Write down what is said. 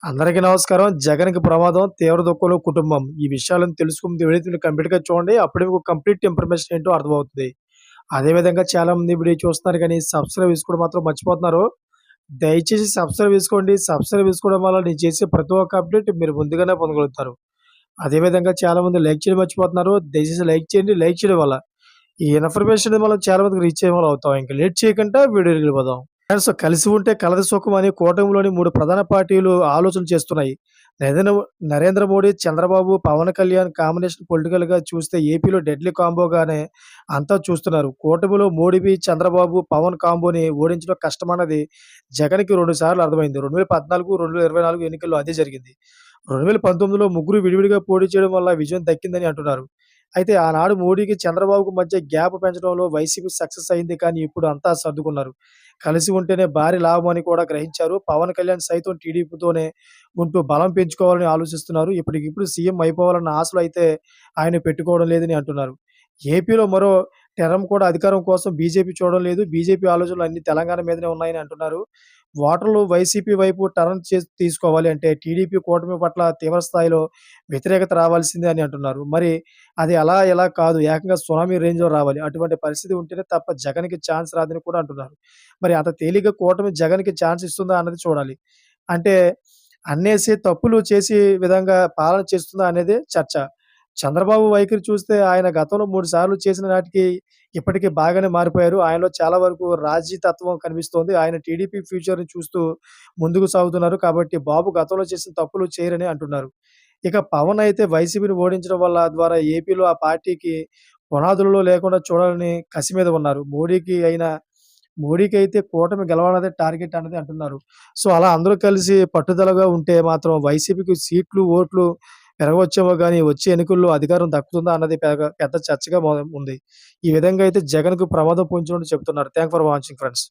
అందరికీ నమస్కారం. 'జగన్‌కి ప్రమాదం, తీవ్ర దుఃఖంలో కుటుంబం' ఈ విషయాలను తెలుసుకుంటే వీడియోని కంప్లీట్‌గా చూడండి. అప్పుడే మీకు కంప్లీట్ ఇన్ఫర్మేషన్ ఏంటో అర్థమవుతుంది. అదే విధంగా చాలామంది వీడియో చూస్తున్నారు కానీ సబ్స్క్రైబ్ చేసుకోవడం మాత్రం మర్చిపోతున్నారు. దయచేసి సబ్స్క్రైబ్ చేసుకోండి. సబ్స్క్రైబ్ చేసుకోవడం వల్ల నేను చేసే ప్రతి ఒక్క అప్డేట్ మీరు ముందుగానే పొందగలుగుతారు. అదే విధంగా చాలామంది లైక్ చేయడం మర్చిపోతున్నారు. దయచేసి లైక్ చేయండి. లైక్ చేయడం వల్ల ఈ ఇన్ఫర్మేషన్ మనం చాలా మందికి రీచ్ అయ్యేవాళ్ళం అవుతాం. ఇంక లేట్ చేయకుండా వీడియోకి వెళ్ళిపోదాం. ఫ్రెండ్స్, కలిసి ఉంటే కలదు సుఖం అని కూటమిలోని 3 ప్రధాన పార్టీలు ఆలోచనలు చేస్తున్నాయి. నరేంద్ర నరేంద్ర మోడీ, చంద్రబాబు, పవన్ కళ్యాణ్ కాంబినేషన్ పొలిటికల్‌గా చూస్తే ఏపీలో డెడ్లీ కాంబోగానే అంతా చూస్తున్నారు. కూటమిలో మోడీ, చంద్రబాబు, పవన్ కాంబోని ఓడించడం కష్టమన్నది జగన్‌కి 2 సార్లు అర్థమైంది. 2014, 2024 ఎన్నికల్లో అదే జరిగింది. 2019లో ముగ్గురు విడివిడిగా పోటీ చేయడం వల్ల విజయం దక్కిందని అంటున్నారు. అయితే ఆనాడు మోడీకి, చంద్రబాబుకు మధ్య గ్యాప్ పెంచడంలో వైసీపీ సక్సెస్ అయింది. కానీ ఇప్పుడు అంతా సర్దుకున్నారు. కలిసి ఉంటేనే భారీ లాభమని కూడా గ్రహించారు. పవన్ కళ్యాణ్ సైతం టీడీపీతోనే ఉంటూ బలం పెంచుకోవాలని ఆలోచిస్తున్నారు. ఇప్పటికిప్పుడు సీఎం అయిపోవాలన్న ఆశలు అయితే ఆయన పెట్టుకోవడం లేదని అంటున్నారు. ఏపీలో మరో టెర్మ్ కూడా అధికారం కోసం బీజేపీ చూడడం లేదు. బీజేపీ ఆలోచనలు అన్నీ తెలంగాణ మీదనే ఉన్నాయని అంటున్నారు. ఓటర్లు వైసీపీ వైపు టర్న్ తీసుకోవాలి అంటే టీడీపీ కూటమి పట్ల తీవ్ర స్థాయిలో వ్యతిరేకత రావాల్సిందే అని అంటున్నారు. మరి అది అలా ఎలా కాదు, ఏకంగా సునామీ రేంజ్‌లో రావాలి. అటువంటి పరిస్థితి ఉంటేనే తప్ప జగన్‌కి ఛాన్స్ రాదని కూడా అంటున్నారు. మరి అంత తేలిగ్గా కూటమి జగన్‌కి ఛాన్స్ ఇస్తుందా అన్నది చూడాలి. అంటే అన్నేసి తప్పులు చేసే విధంగా పాలన చేస్తుందా అనేదే చర్చ. చంద్రబాబు వైఖరి చూస్తే ఆయన గతంలో 3 సార్లు చేసిన నాటికి ఇప్పటికి బాగానే మారిపోయారు. ఆయనలో చాలా వరకు రాజీ తత్వం కనిపిస్తోంది. ఆయన టీడీపీ ఫ్యూచర్‌ని చూస్తూ ముందుకు సాగుతున్నారు. కాబట్టి బాబు గతంలో చేసిన తప్పులు చేయరని అంటున్నారు. ఇక పవన్ అయితే వైసీపీని ఓడించడం వల్ల ద్వారా ఏపీలో ఆ పార్టీకి పునాదులలో లేకుండా చూడాలని కసి మీద ఉన్నారు. మోడీకైతే కూటమి గెలవాలన్నదే టార్గెట్ అన్నది అంటున్నారు. సో, అలా అందరూ కలిసి పట్టుదలగా ఉంటే మాత్రం వైసీపీకి సీట్లు, ఓట్లు పెరగవచ్చేమో గానీ వచ్చే ఎన్నికల్లో అధికారం దక్కుతుందా అన్నది పెద్ద చర్చగా ఉంది. ఈ విధంగా అయితే జగన్‌కు ప్రమాదం పొంచి చెప్తున్నారు. Thank for watching friends.